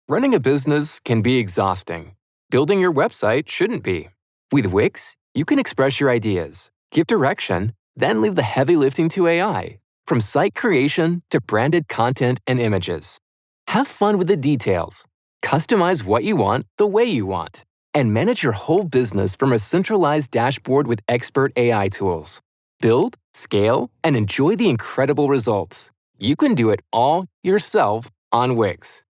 Running a business can be exhausting. Building your website shouldn't be. With Wix, you can express your ideas, give direction, then leave the heavy lifting to AI, from site creation to branded content and images. Have fun with the details. Customize what you want the way you want. And manage your whole business from a centralized dashboard with expert AI tools. Build, scale, and enjoy the incredible results. You can do it all yourself on Wix.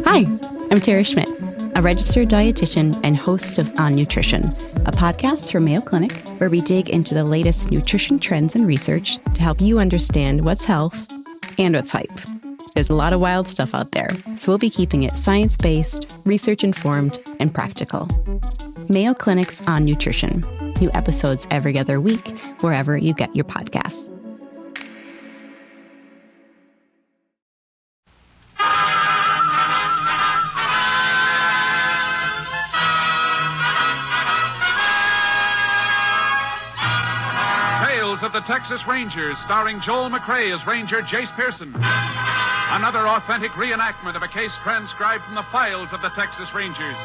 Hi, I'm Tara Schmidt, a registered dietitian and host of On Nutrition, a podcast from Mayo Clinic where we dig into the latest nutrition trends and research to help you understand what's health and what's hype. There's a lot of wild stuff out there, so we'll be keeping it science-based, research-informed, and practical. Mayo Clinic's On Nutrition. New episodes every other week, wherever you get your podcasts. Tales of the Texas Rangers, starring Joel McCrea as Ranger Jace Pearson. Another authentic reenactment of a case transcribed from the files of the Texas Rangers.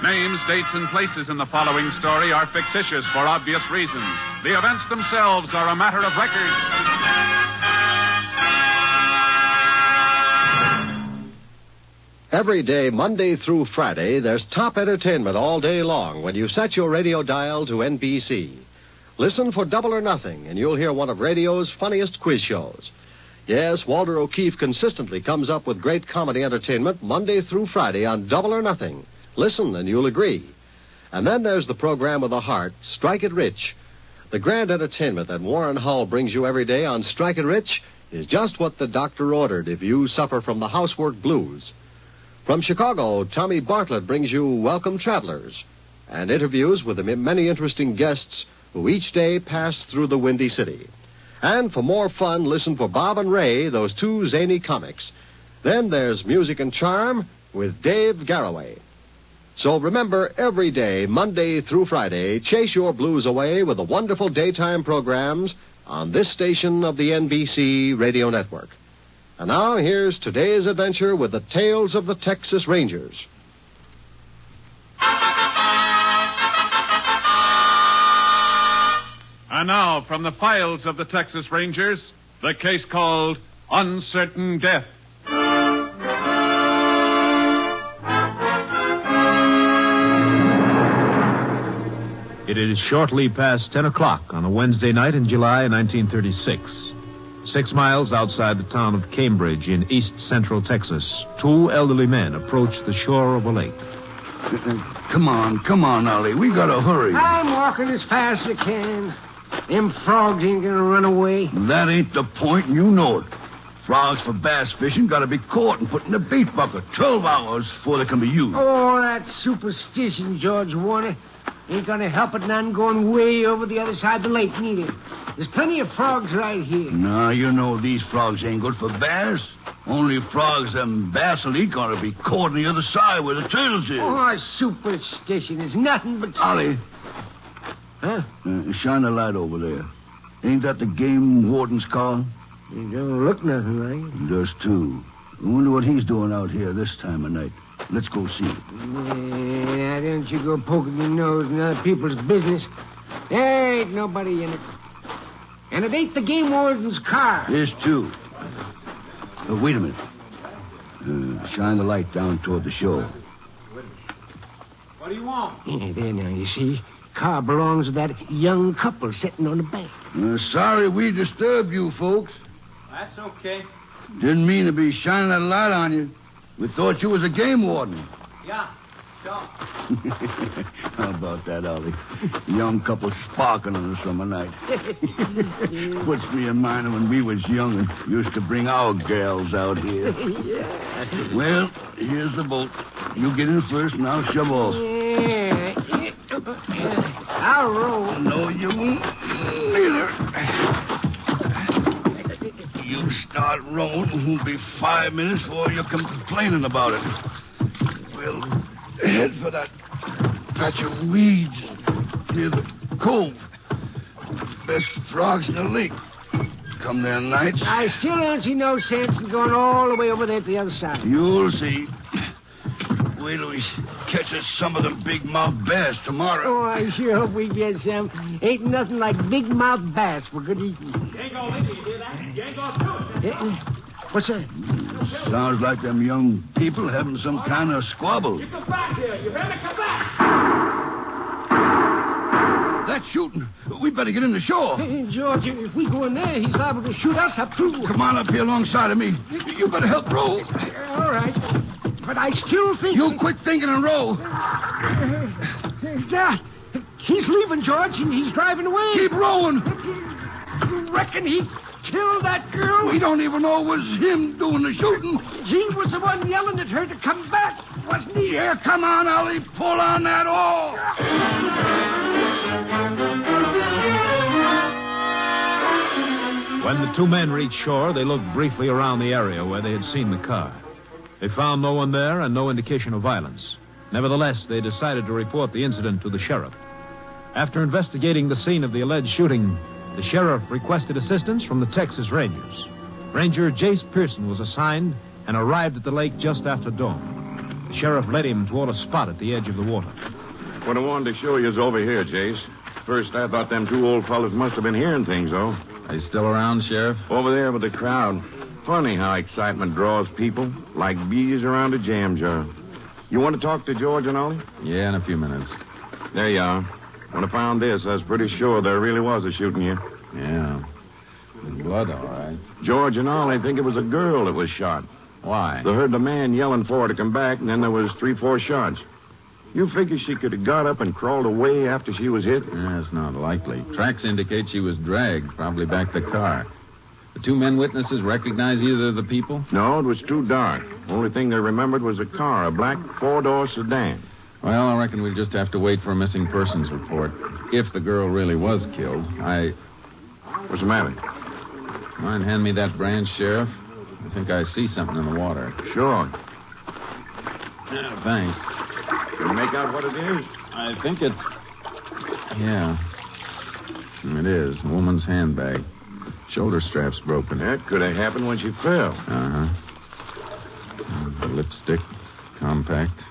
Names, dates, and places in the following story are fictitious for obvious reasons. The events themselves are a matter of record. Every day, Monday through Friday, there's top entertainment all day long when you set your radio dial to NBC. Listen for Double or Nothing, and you'll hear one of radio's funniest quiz shows. Yes, Walter O'Keefe consistently comes up with great comedy entertainment Monday through Friday on Double or Nothing. Listen, and you'll agree. And then there's the program with the heart, Strike It Rich. The grand entertainment that Warren Hull brings you every day on Strike It Rich is just what the doctor ordered if you suffer from the housework blues. From Chicago, Tommy Bartlett brings you Welcome Travelers and interviews with the many interesting guests who each day pass through the Windy City. And for more fun, listen for Bob and Ray, those two zany comics. Then there's Music and Charm with Dave Garroway. So remember, every day, Monday through Friday, chase your blues away with the wonderful daytime programs on this station of the NBC Radio Network. And now, here's today's adventure with the Tales of the Texas Rangers. And now, from the files of the Texas Rangers, the case called Uncertain Death. It is shortly past 10 o'clock on a Wednesday night in July 1936. 6 miles outside the town of Cambridge in east central Texas, two elderly men approach the shore of a lake. Come on, Ollie. We gotta hurry. I'm walking as fast as I can. Them frogs ain't gonna run away. That ain't the point, and you know it. Frogs for bass fishing gotta be caught and put in a bait bucket 12 hours before they can be used. Oh, that superstition, George Warner. Ain't gonna help it none going way over the other side of the lake, neither. There's plenty of frogs right here. No, you know these frogs ain't good for bass. Only frogs them bass will eat gonna be caught on the other side where the turtles is. Oh, superstition is nothing but... Ollie. Huh? Shine a light over there. Ain't that the game warden's car? It don't look nothing like it. It does, too. I wonder what he's doing out here this time of night. Let's go see it. Now, don't you go poking your nose in other people's business. There ain't nobody in it. And it ain't the game warden's car. There's two. Wait a minute. Shine the light down toward the shore. What do you want? Yeah, there now, you see. Car belongs to that young couple sitting on the bank. Sorry we disturbed you, folks. That's okay. Didn't mean to be shining that light on you. We thought you was a game warden. Yeah, sure. How about that, Ollie? Young couple sparking on a summer night. Puts me in mind of when we was young and used to bring our gals out here. Yeah. Well, here's the boat. You get in first and I'll shove off. I'll row. No, you won't. Neither. You start rowing, it won't be 5 minutes before you come complaining about it. We'll head for that patch of weeds near the cove. Best frogs in the lake. Come there nights. I still don't see no sense in going all the way over there to the other side. You'll see. Wait till we catch us some of them big mouth bass tomorrow. Oh, I sure hope we get some. Ain't nothing like big mouth bass for good eating. You ain't gonna lick it, you hear that? You ain't gonna do it. What's that? Sounds like them young people having some kind of squabble. You come back here. You better come back. That's shooting. We'd better get in the shore. Hey, George, if we go in there, he's liable to shoot us up, too. Come on up here alongside of me. You better help row. All right. But I still think... You quit thinking and row. Dad, he's leaving, George, and he's driving away. Keep rowing. You reckon he killed that girl? We don't even know it was him doing the shooting. He was the one yelling at her to come back, wasn't he? Yeah, come on, Ollie. Pull on that oar. When the two men reached shore, they looked briefly around the area where they had seen the car. They found no one there and no indication of violence. Nevertheless, they decided to report the incident to the sheriff. After investigating the scene of the alleged shooting, the sheriff requested assistance from the Texas Rangers. Ranger Jace Pearson was assigned and arrived at the lake just after dawn. The sheriff led him toward a spot at the edge of the water. What I wanted to show you is over here, Jace. First, I thought them two old fellas must have been hearing things, though. Are you still around, Sheriff? Over there with the crowd. Funny how excitement draws people, like bees around a jam jar. You want to talk to George and Ollie? Yeah, in a few minutes. There you are. When I found this, I was pretty sure there really was a shooting here. Yeah. Blood, all right. George and Ollie think it was a girl that was shot. Why? They heard the man yelling for her to come back, and then there was 3-4 shots. You figure she could have got up and crawled away after she was hit? That's not likely. Tracks indicate she was dragged, probably back the car. The two men witnesses recognize either of the people? No, it was too dark. Only thing they remembered was a car, a black 4-door sedan. Well, I reckon we'll just have to wait for a missing persons report. If the girl really was killed, What's the matter? Mind hand me that branch, Sheriff? I think I see something in the water. Sure. Yeah, thanks. Can you make out what it is? I think it's... Yeah. It is. A woman's handbag. Shoulder strap's broken. That could have happened when she fell. Uh-huh. Lipstick. Compact.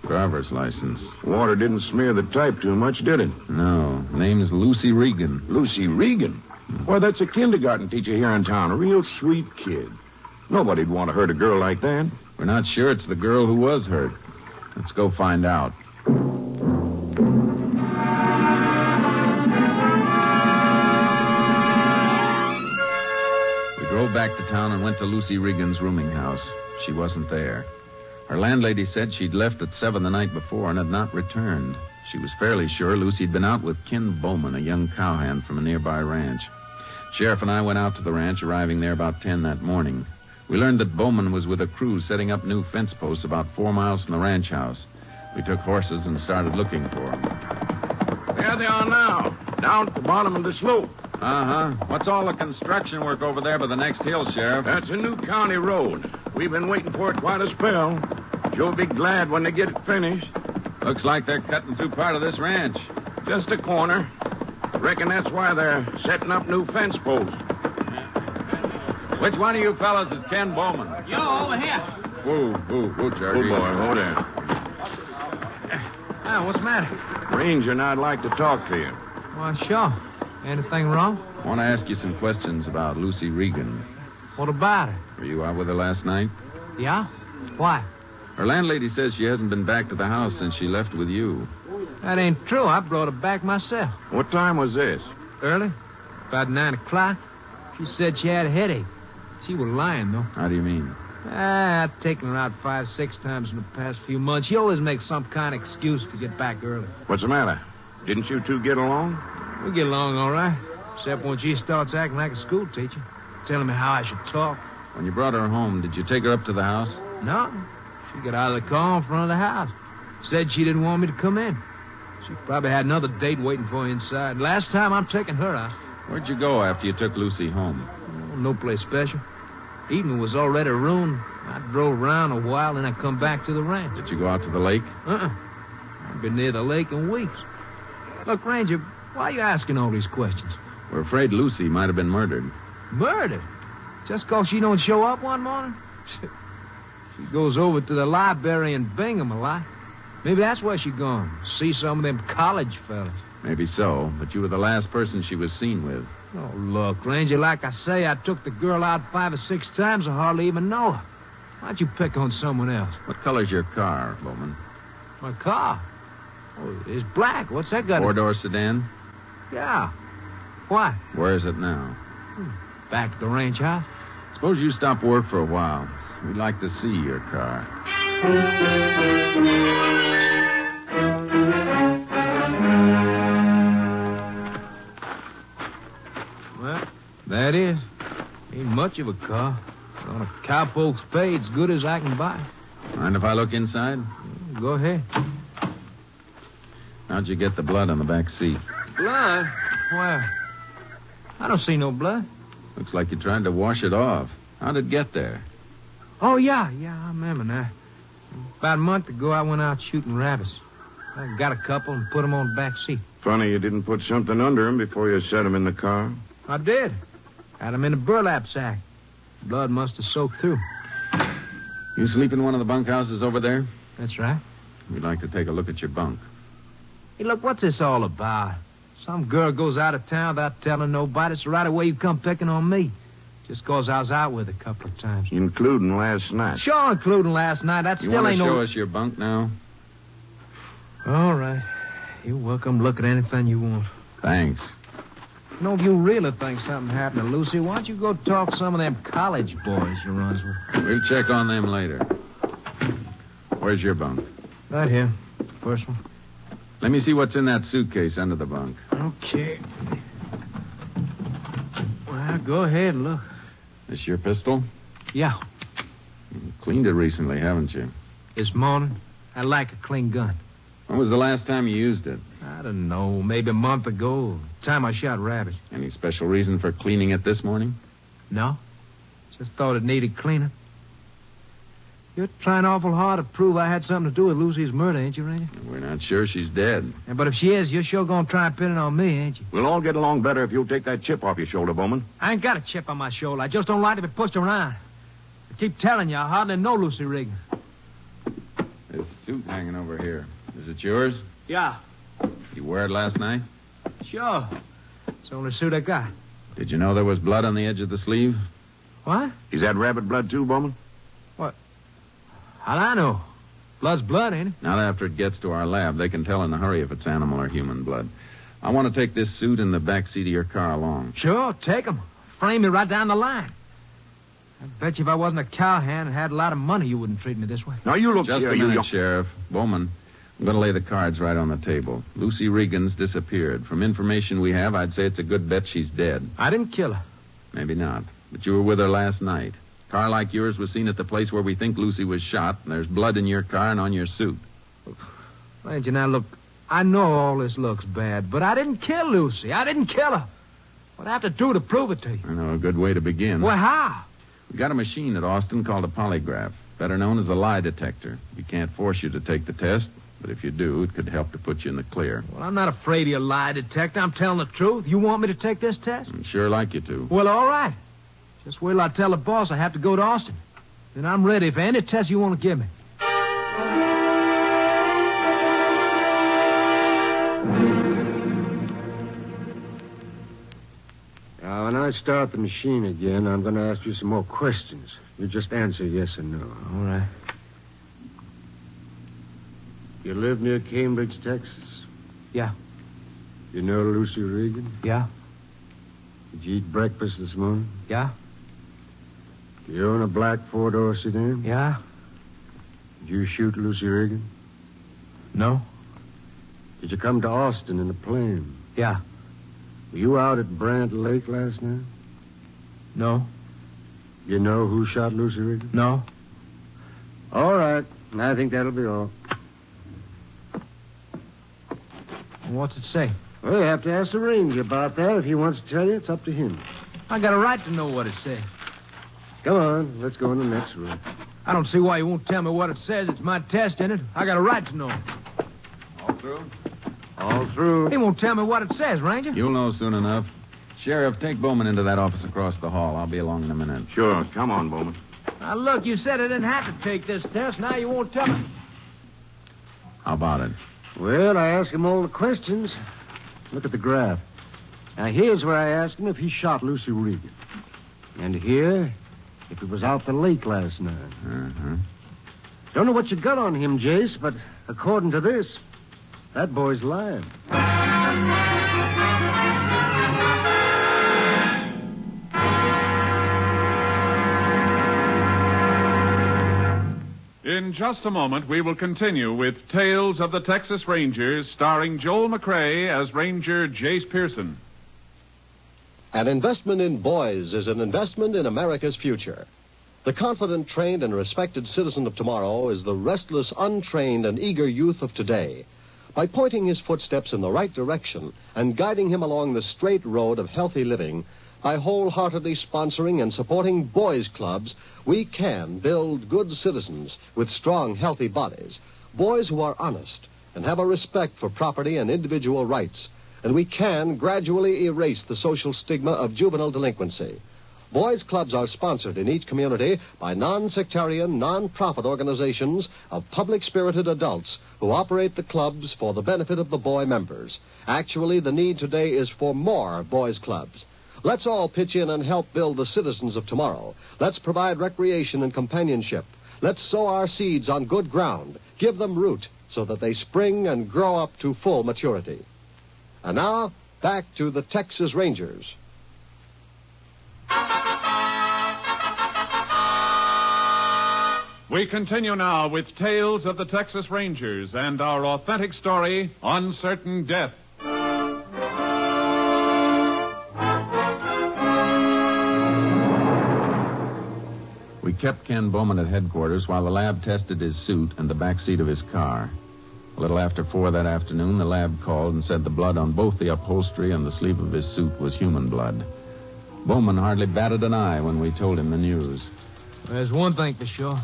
Driver's license. Water didn't smear the type too much, did it? No. Name's Lucy Regan. Lucy Regan? Well, that's a kindergarten teacher here in town. A real sweet kid. Nobody'd want to hurt a girl like that. We're not sure it's the girl who was hurt. Let's go find out. We drove back to town and went to Lucy Regan's rooming house. She wasn't there. Her landlady said she'd left at 7 the night before and had not returned. She was fairly sure Lucy'd been out with Ken Bowman, a young cowhand from a nearby ranch. Sheriff and I went out to the ranch, arriving there about 10 that morning. We learned that Bowman was with a crew setting up new fence posts about 4 miles from the ranch house. We took horses and started looking for them. There they are now, down at the bottom of the slope. Uh-huh. What's all the construction work over there by the next hill, Sheriff? That's a new county road. We've been waiting for it quite a spell. You'll be glad when they get it finished. Looks like they're cutting through part of this ranch. Just a corner. Reckon that's why they're setting up new fence posts. Which one of you fellas is Ken Bowman? You over here. Whoa, Charlie. Oh, boy, hold on. What's the matter? Ranger and I'd like to talk to you. Well, sure. Anything wrong? I want to ask you some questions about Lucy Regan. What about her? Were you out with her last night? Yeah? Why? Her landlady says she hasn't been back to the house since she left with you. That ain't true. I brought her back myself. What time was this? Early. About 9 o'clock. She said she had a headache. She was lying, though. How do you mean? I've taken her out 5-6 times in the past few months. She always makes some kind of excuse to get back early. What's the matter? Didn't you two get along? We get along all right. Except when she starts acting like a school teacher. Telling me how I should talk. When you brought her home, did you take her up to the house? No. She got out of the car in front of the house. Said she didn't want me to come in. She probably had another date waiting for her inside. Last time I'm taking her out. Where'd you go after you took Lucy home? Oh, no place special. Evening was already ruined. I drove around a while, then I come back to the ranch. Did you go out to the lake? I've been near the lake in weeks. Look, Ranger, why are you asking all these questions? We're afraid Lucy might have been murdered. Murdered? Just 'cause she don't show up one morning? She goes over to the library in Bingham a lot. Maybe that's where she gone. See some of them college fellas. Maybe so, but you were the last person she was seen with. Oh, look, Ranger, like I say, I took the girl out 5 or 6 times. I hardly even know her. Why'd you pick on someone else? What color's your car, Bowman? My car? Oh, it's black. What's that got? 4-door sedan? Yeah. Why? Where is it now? Back at the ranch house. Suppose you stop work for a while. We'd like to see your car. Well, that is. Ain't much of a car. On a cowpoke's pay, it's good as I can buy. Mind if I look inside? Go ahead. How'd you get the blood on the back seat? Blood? Where? I don't see no blood. Looks like you tried to wash it off. How'd it get there? Oh, yeah, I remember now. About a month ago, I went out shooting rabbits. I got a couple and put them on the back seat. Funny you didn't put something under him before you set him in the car. I did. Had them in a burlap sack. Blood must have soaked through. You sleep in one of the bunkhouses over there? That's right. We'd like to take a look at your bunk. Hey, look, what's this all about? Some girl goes out of town without telling nobody, so right away you come picking on me. Just 'cause I was out with her a couple of times. Including last night. Sure, including last night. That You still want ain't to no... show us your bunk now? All right. You're welcome to look at anything you want. Thanks. You know, if you really think something happened to Lucy, why don't you go talk to some of them college boys you runs with? We'll check on them later. Where's your bunk? Right here. First one. Let me see what's in that suitcase under the bunk. Okay. Well, go ahead and look. This your pistol? Yeah. You cleaned it recently, haven't you? This morning, I like a clean gun. When was the last time you used it? I don't know. Maybe a month ago. The time I shot rabbits. Any special reason for cleaning it this morning? No. Just thought it needed cleaning. You're trying awful hard to prove I had something to do with Lucy's murder, ain't you, Ranger? We're not sure she's dead. Yeah, but if she is, you're sure gonna try and pin it on me, ain't you? We'll all get along better if you'll take that chip off your shoulder, Bowman. I ain't got a chip on my shoulder. I just don't like to be pushed around. I keep telling you, I hardly know Lucy Regan. This suit hanging over here. Is it yours? Yeah. You wear it last night? Sure. It's the only suit I got. Did you know there was blood on the edge of the sleeve? What? Is that rabbit blood, too, Bowman? How'd I know? Blood's blood, ain't it? Not after it gets to our lab. They can tell in a hurry if it's animal or human blood. I want to take this suit in the back seat of your car along. Sure, take 'em. Frame me right down the line. I bet you if I wasn't a cowhand and had a lot of money, you wouldn't treat me this way. Now, you look Just here, a you minute, Sheriff. Bowman, I'm going to lay the cards right on the table. Lucy Regan's disappeared. From information we have, I'd say it's a good bet she's dead. I didn't kill her. Maybe not. But you were with her last night. A car like yours was seen at the place where we think Lucy was shot, and there's blood in your car and on your suit. Ranger, now look, I know all this looks bad, but I didn't kill Lucy. I didn't kill her. What I have to do to prove it to you? I know a good way to begin. Well, how? We got a machine at Austin called a polygraph, better known as a lie detector. We can't force you to take the test, but if you do, it could help to put you in the clear. Well, I'm not afraid of your lie detector. I'm telling the truth. You want me to take this test? I'd sure like you to. Well, all right. Just wait till I tell the boss I have to go to Austin. Then I'm ready for any test you want to give me. Now, when I start the machine again, I'm going to ask you some more questions. You just answer yes or no. All right. You live near Cambridge, Texas? Yeah. You know Lucy Regan? Yeah. Did you eat breakfast this morning? Yeah. You own a black 4-door sedan? Yeah. Did you shoot Lucy Regan? No. Did you come to Austin in a plane? Yeah. Were you out at Brant Lake last night? No. You know who shot Lucy Regan? No. All right. I think that'll be all. What's it say? Well, you have to ask the ranger about that. If he wants to tell you, it's up to him. I got a right to know what it says. Come on, let's go in the next room. I don't see why you won't tell me what it says. It's my test in it. I got a right to know. All through? All through. He won't tell me what it says, Ranger. You'll know soon enough. Sheriff, take Bowman into that office across the hall. I'll be along in a minute. Sure. Come on, Bowman. Now, look, you said I didn't have to take this test. Now you won't tell me. How about it? Well, I asked him all the questions. Look at the graph. Now, here's where I asked him if he shot Lucy Regan. And here, if he was out the lake last night. Uh-huh. Don't know what you got on him, Jace, but according to this, that boy's lying. In just a moment, we will continue with Tales of the Texas Rangers, starring Joel McCrea as Ranger Jace Pearson. An investment in boys is an investment in America's future. The confident, trained, and respected citizen of tomorrow is the restless, untrained, and eager youth of today. By pointing his footsteps in the right direction and guiding him along the straight road of healthy living, by wholeheartedly sponsoring and supporting boys' clubs, we can build good citizens with strong, healthy bodies. Boys who are honest and have a respect for property and individual rights. And we can gradually erase the social stigma of juvenile delinquency. Boys' clubs are sponsored in each community by non-sectarian, non-profit organizations of public-spirited adults who operate the clubs for the benefit of the boy members. Actually, the need today is for more boys' clubs. Let's all pitch in and help build the citizens of tomorrow. Let's provide recreation and companionship. Let's sow our seeds on good ground, give them root so that they spring and grow up to full maturity. And now, back to the Texas Rangers. We continue now with Tales of the Texas Rangers and our authentic story, Uncertain Death. We kept Ken Bowman at headquarters while the lab tested his suit and the back seat of his car. A little after 4 that afternoon, the lab called and said the blood on both the upholstery and the sleeve of his suit was human blood. Bowman hardly batted an eye when we told him the news. There's one thing for sure.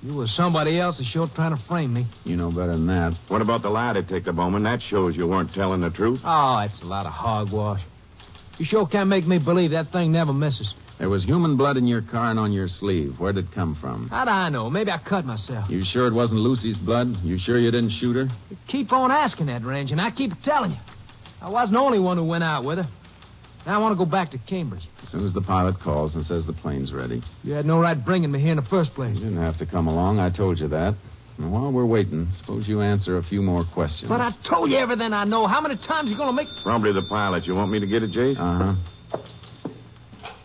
You was somebody else that's sure trying to frame me. You know better than that. What about the lie detector, Bowman? That shows you weren't telling the truth. Oh, it's a lot of hogwash. You sure can't make me believe that thing never misses. There was human blood in your car and on your sleeve. Where'd it come from? How'd I know? Maybe I cut myself. You sure it wasn't Lucy's blood? You sure you didn't shoot her? You keep on asking that, Ranger, and I keep telling you. I wasn't the only one who went out with her. Now I want to go back to Cambridge. As soon as the pilot calls and says the plane's ready. You had no right bringing me here in the first place. You didn't have to come along. I told you that. And while we're waiting, suppose you answer a few more questions. But I told you everything I know. How many times you going to make... Probably the pilot. You want me to get it, Jay? Uh-huh.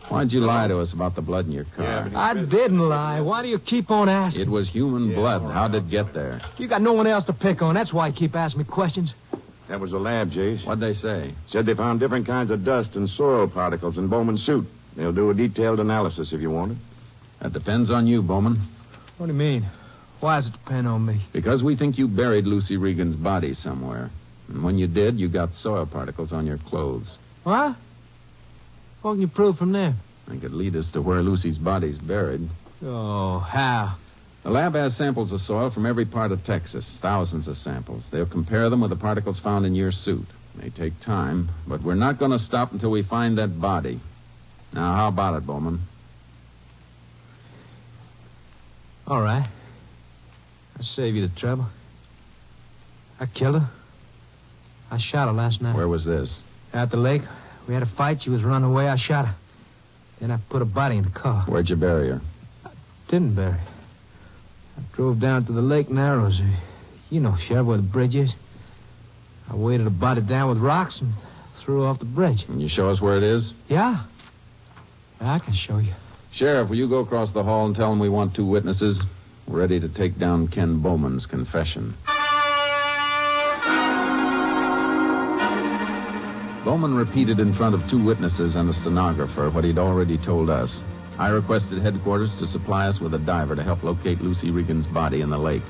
Why'd you lie to us about the blood in your car? Yeah, I didn't lie. Why do you keep on asking? It was human blood. How'd it get there? You got no one else to pick on. That's why you keep asking me questions. That was the lab, Jace. What'd they say? Said they found different kinds of dust and soil particles in Bowman's suit. They'll do a detailed analysis if you want it. That depends on you, Bowman. What do you mean? Why does it depend on me? Because we think you buried Lucy Regan's body somewhere. And when you did, you got soil particles on your clothes. What? What can you prove from there? They could lead us to where Lucy's body's buried. Oh, how? The lab has samples of soil from every part of Texas, thousands of samples. They'll compare them with the particles found in your suit. They take time, but we're not going to stop until we find that body. Now, how about it, Bowman? All right. I'll save you the trouble. I killed her. I shot her last night. Where was this? At the lake. We had a fight. She was running away. I shot her. Then I put her body in the car. Where'd you bury her? I didn't bury her. I drove down to the Lake Narrows. You know, Sheriff, where the bridge is. I weighted her body down with rocks and threw her off the bridge. Can you show us where it is? Yeah. I can show you. Sheriff, will you go across the hall and tell them we want 2 witnesses? We're ready to take down Ken Bowman's confession. Bowman repeated in front of 2 witnesses and a stenographer what he'd already told us. I requested headquarters to supply us with a diver to help locate Lucy Regan's body in the lake.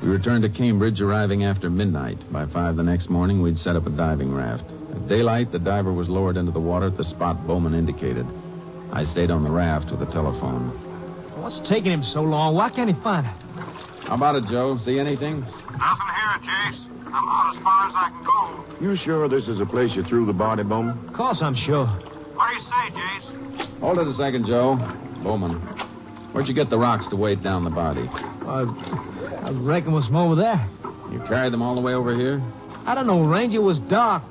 We returned to Cambridge, arriving after midnight. By 5 the next morning, we'd set up a diving raft. At daylight, the diver was lowered into the water at the spot Bowman indicated. I stayed on the raft with the telephone. What's taking him so long? Why can't he find it? How about it, Joe? See anything? Nothing here, Chase. I'm out as far as I can go. You sure this is the place you threw the body, Bowman? Of course I'm sure. What do you say, Chase? Hold it a second, Joe. Bowman, where'd you get the rocks to weight down the body? I reckon it was from over there. You carried them all the way over here? I don't know, Ranger. It was dark.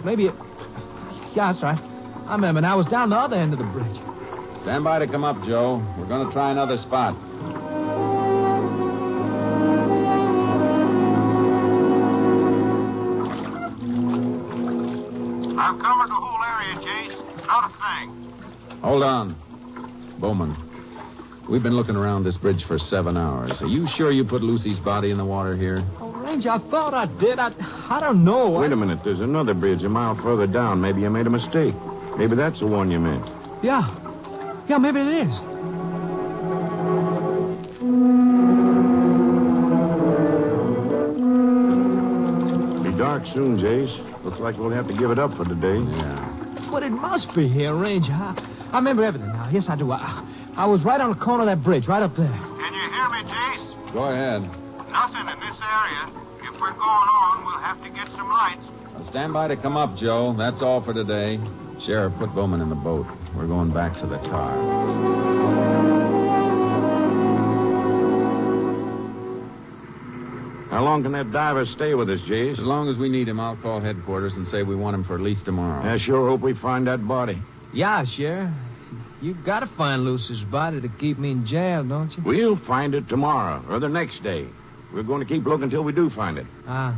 Maybe it... Yeah, that's right. I remember now. I was down the other end of the bridge. Stand by to come up, Joe. We're going to try another spot. I've covered the whole area, Chase. Not a thing. Hold on. Bowman, we've been looking around this bridge for 7 hours. Are you sure you put Lucy's body in the water here? Oh, Ranger, I thought I did. I don't know. Wait a minute. There's another bridge a mile further down. Maybe you made a mistake. Maybe that's the one you meant. Yeah. Yeah, maybe it is. Be dark soon, Jace. Looks like we'll have to give it up for today. Yeah. But it must be here, Ranger. I remember everything now. Yes, I do. I was right on the corner of that bridge, right up there. Can you hear me, Chase? Go ahead. Nothing in this area. If we're going on, we'll have to get some lights. Now stand by to come up, Joe. That's all for today. Sheriff, put Bowman in the boat. We're going back to the car. How long can that diver stay with us, Jace? As long as we need him, I'll call headquarters and say we want him for at least tomorrow. I sure hope we find that body. Yeah, Sheriff. You've got to find Lucy's body to keep me in jail, don't you? We'll find it tomorrow or the next day. We're going to keep looking until we do find it. Well,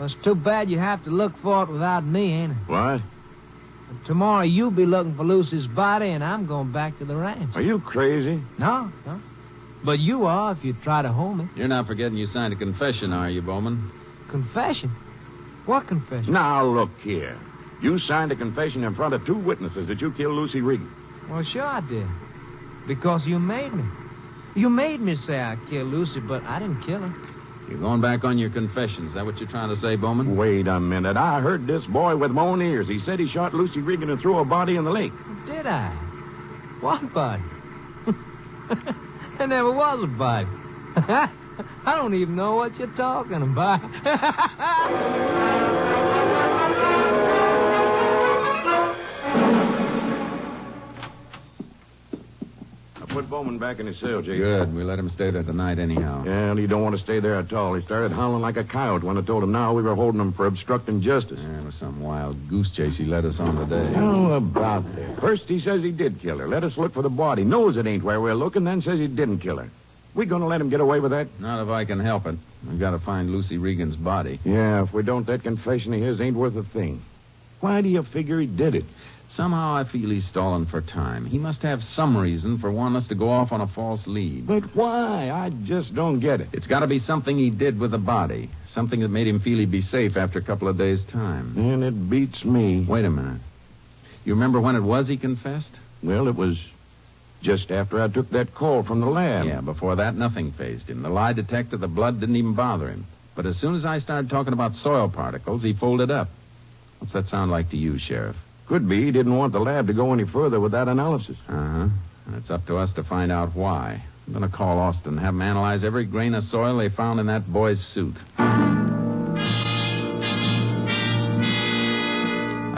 it's too bad you have to look for it without me, ain't it? What? Tomorrow you'll be looking for Lucy's body, and I'm going back to the ranch. Are you crazy? No. But you are if you try to hold me. You're not forgetting you signed a confession, are you, Bowman? Confession? What confession? Now, look here. You signed a confession in front of 2 witnesses that you killed Lucy Regan. Well, sure I did. Because you made me. You made me say I killed Lucy, but I didn't kill her. You're going back on your confession. Is that what you're trying to say, Bowman? Wait a minute. I heard this boy with my own ears. He said he shot Lucy Regan and threw her body in the lake. Did I? What body? There never was a body. I don't even know what you're talking about. Put Bowman back in his cell, Jake. Good. We let him stay there tonight anyhow. Yeah, he don't want to stay there at all. He started howling like a coyote when I told him now we were holding him for obstructing justice. Yeah, it was some wild goose chase he led us on today. How about that? First he says he did kill her. Let us look for the body. Knows it ain't where we're looking, then says he didn't kill her. We gonna let him get away with that? Not if I can help it. We've got to find Lucy Regan's body. Yeah, if we don't, that confession of his ain't worth a thing. Why do you figure he did it? Somehow I feel he's stalling for time. He must have some reason for wanting us to go off on a false lead. But why? I just don't get it. It's got to be something he did with the body. Something that made him feel he'd be safe after a couple of days' time. And it beats me. Wait a minute. You remember when it was he confessed? Well, it was just after I took that call from the lab. Yeah, before that, nothing fazed him. The lie detector, the blood didn't even bother him. But as soon as I started talking about soil particles, he folded up. What's that sound like to you, Sheriff? Could be he didn't want the lab to go any further with that analysis. Uh-huh. And it's up to us to find out why. I'm going to call Austin, have them analyze every grain of soil they found in that boy's suit. I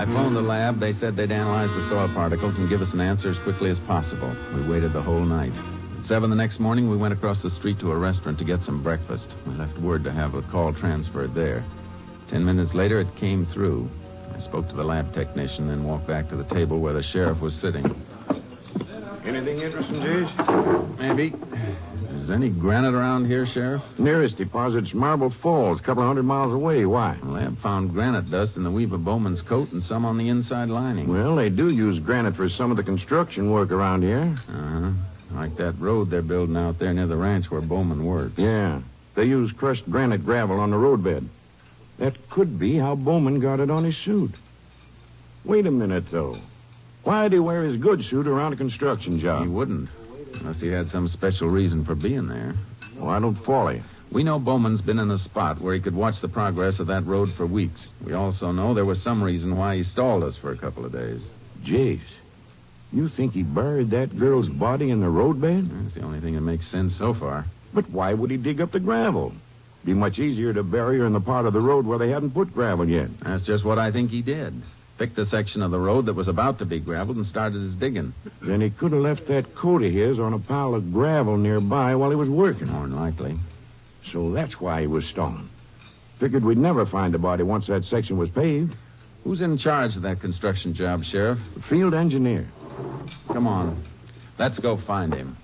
phoned the lab. They said they'd analyze the soil particles and give us an answer as quickly as possible. We waited the whole night. At 7 the next morning, we went across the street to a restaurant to get some breakfast. We left word to have the call transferred there. 10 minutes later, it came through. I spoke to the lab technician, then walked back to the table where the sheriff was sitting. Anything interesting, Jase? Maybe. Is there any granite around here, Sheriff? Nearest deposit's Marble Falls, a couple of 100 miles away. Why? The lab found granite dust in the weave of Bowman's coat and some on the inside lining. Well, they do use granite for some of the construction work around here. Uh-huh. Like that road they're building out there near the ranch where Bowman works. Yeah. They use crushed granite gravel on the roadbed. That could be how Bowman got it on his suit. Wait a minute, though. Why'd he wear his good suit around a construction job? He wouldn't, unless he had some special reason for being there. Well, I don't follow you. We know Bowman's been in a spot where he could watch the progress of that road for weeks. We also know there was some reason why he stalled us for a couple of days. Jace, you think he buried that girl's body in the roadbed? That's the only thing that makes sense so far. But why would he dig up the gravel? Be much easier to bury her in the part of the road where they hadn't put gravel yet. That's just what I think he did. Picked a section of the road that was about to be graveled and started his digging. Then he could have left that coat of his on a pile of gravel nearby while he was working. More than likely. So that's why he was stalling. Figured we'd never find the body once that section was paved. Who's in charge of that construction job, Sheriff? The field engineer. Come on. Let's go find him.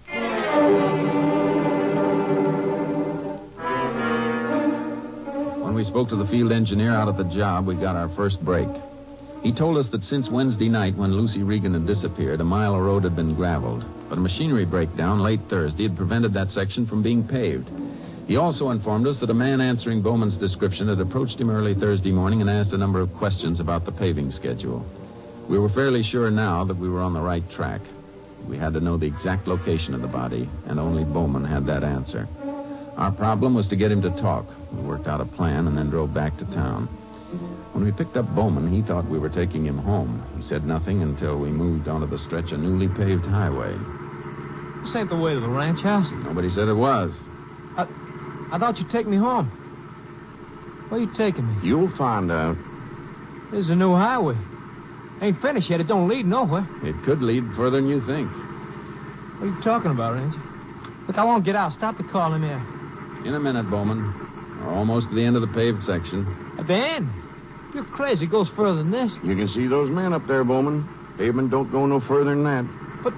When we spoke to the field engineer out at the job, we got our first break. He told us that since Wednesday night, when Lucy Regan had disappeared, a mile of road had been graveled. But a machinery breakdown late Thursday had prevented that section from being paved. He also informed us that a man answering Bowman's description had approached him early Thursday morning and asked a number of questions about the paving schedule. We were fairly sure now that we were on the right track. We had to know the exact location of the body, and only Bowman had that answer. Our problem was to get him to talk. We worked out a plan and then drove back to town. When we picked up Bowman, he thought we were taking him home. He said nothing until we moved onto the stretch of newly paved highway. This ain't the way to the ranch house. Nobody said it was. I thought you'd take me home. Where you taking me? You'll find out. This is a new highway. Ain't finished yet. It don't lead nowhere. It could lead further than you think. What are you talking about, Ranger? Look, I won't get out. Stop the car. Let me out. In a minute, Bowman. We're almost to the end of the paved section. At the end? You're crazy. It goes further than this. You can see those men up there, Bowman. Pavement don't go no further than that. But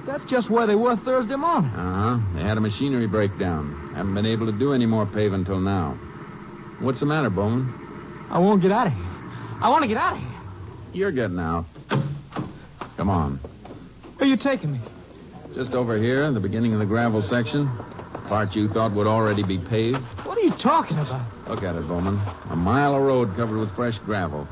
that's just where they were Thursday morning. Uh-huh. They had a machinery breakdown. Haven't been able to do any more paving until now. What's the matter, Bowman? I won't get out of here. I want to get out of here. You're getting out. Come on. Where are you taking me? Just over here, the beginning of the gravel section. The part you thought would already be paved. What are you talking about? Look at it, Bowman. A mile of road covered with fresh gravel.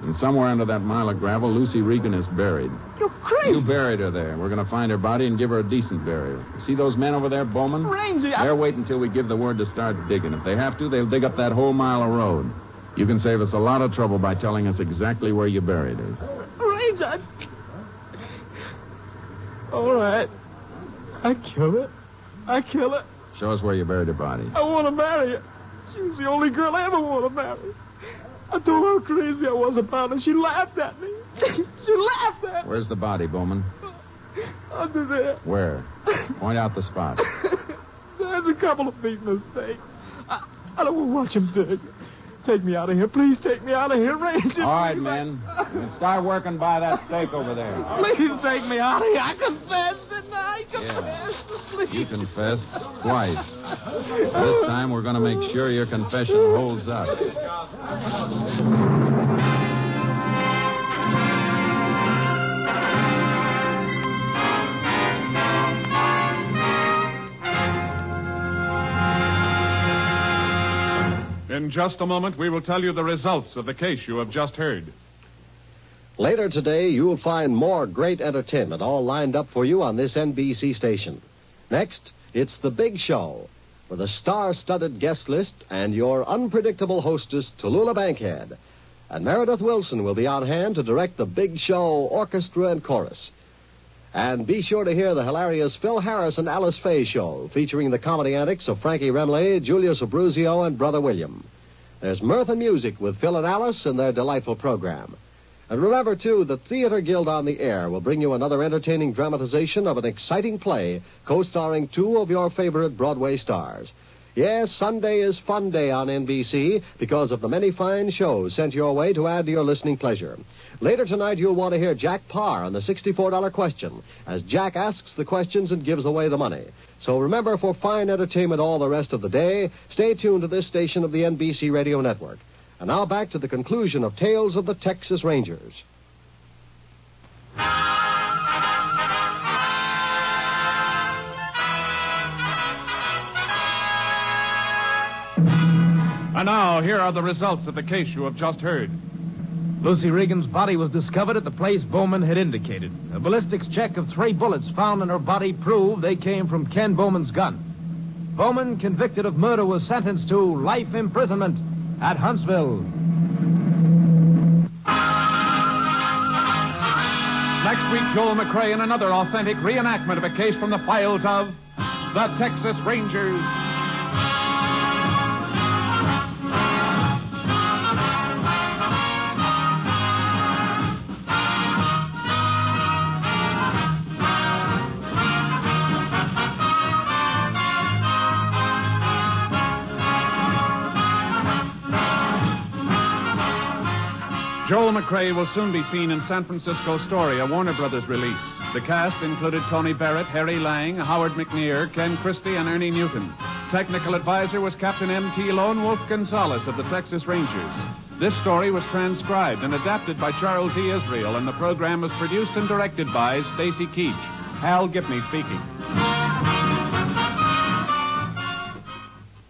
And somewhere under that mile of gravel, Lucy Regan is buried. You're crazy. You buried her there. We're going to find her body and give her a decent burial. See those men over there, Bowman? Ranger, They're waiting until we give the word to start digging. If they have to, they'll dig up that whole mile of road. You can save us a lot of trouble by telling us exactly where you buried her. Ranger, all right. I kill her. Show us where you buried her body. I want to marry her. She was the only girl I ever want to marry. I told her how crazy I was about her. She laughed at me. She laughed at me. Where's the body, Bowman? Under there. Where? Point out the spot. There's a couple of feet mistake. I don't want to watch him dig. Take me out of here. Please take me out of here, Ranger. All right, men. Start working by that stake over there. Please take me out of here. I confessed, didn't I? Please. You confessed twice. This time we're going to make sure your confession holds up. In just a moment, we will tell you the results of the case you have just heard. Later today, you'll find more great entertainment all lined up for you on this NBC station. Next, it's The Big Show, with a star-studded guest list and your unpredictable hostess, Tallulah Bankhead. And Meredith Wilson will be on hand to direct The Big Show orchestra and chorus. And be sure to hear the hilarious Phil Harris and Alice Faye show, featuring the comedy antics of Frankie Remley, Julius Abruzio, and Brother William. There's mirth and music with Phil and Alice in their delightful program. And remember, too, the Theater Guild on the Air will bring you another entertaining dramatization of an exciting play co-starring two of your favorite Broadway stars. Yes, Sunday is Fun Day on NBC because of the many fine shows sent your way to add to your listening pleasure. Later tonight, you'll want to hear Jack Parr on the $64 question, as Jack asks the questions and gives away the money. So remember, for fine entertainment all the rest of the day, stay tuned to this station of the NBC Radio Network. And now back to the conclusion of Tales of the Texas Rangers. And now, here are the results of the case you have just heard. Lucy Regan's body was discovered at the place Bowman had indicated. A ballistics check of 3 bullets found in her body proved they came from Ken Bowman's gun. Bowman, convicted of murder, was sentenced to life imprisonment at Huntsville. Next week, Joel McCrea in another authentic reenactment of a case from the files of the Texas Rangers. Joel McCrea will soon be seen in San Francisco Story, a Warner Brothers release. The cast included Tony Barrett, Harry Lang, Howard McNear, Ken Christie, and Ernie Newton. Technical advisor was Captain M.T. Lone Wolf Gonzalez of the Texas Rangers. This story was transcribed and adapted by Charles E. Israel, and the program was produced and directed by Stacy Keach. Hal Gibney speaking.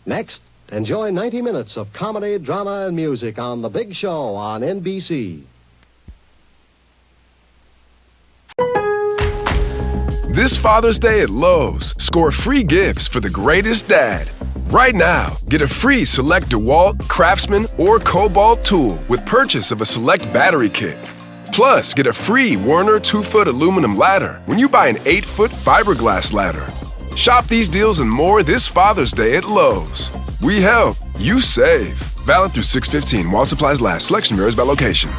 Next, enjoy 90 minutes of comedy, drama, and music on The Big Show on NBC. This Father's Day at Lowe's, score free gifts for the greatest dad. Right now, get a free select DeWalt, Craftsman, or Cobalt tool with purchase of a select battery kit. Plus, get a free Werner 2-foot aluminum ladder when you buy an 8-foot fiberglass ladder. Shop these deals and more this Father's Day at Lowe's. We help, you save. Valid through 6/15 while supplies last. Selection varies by location.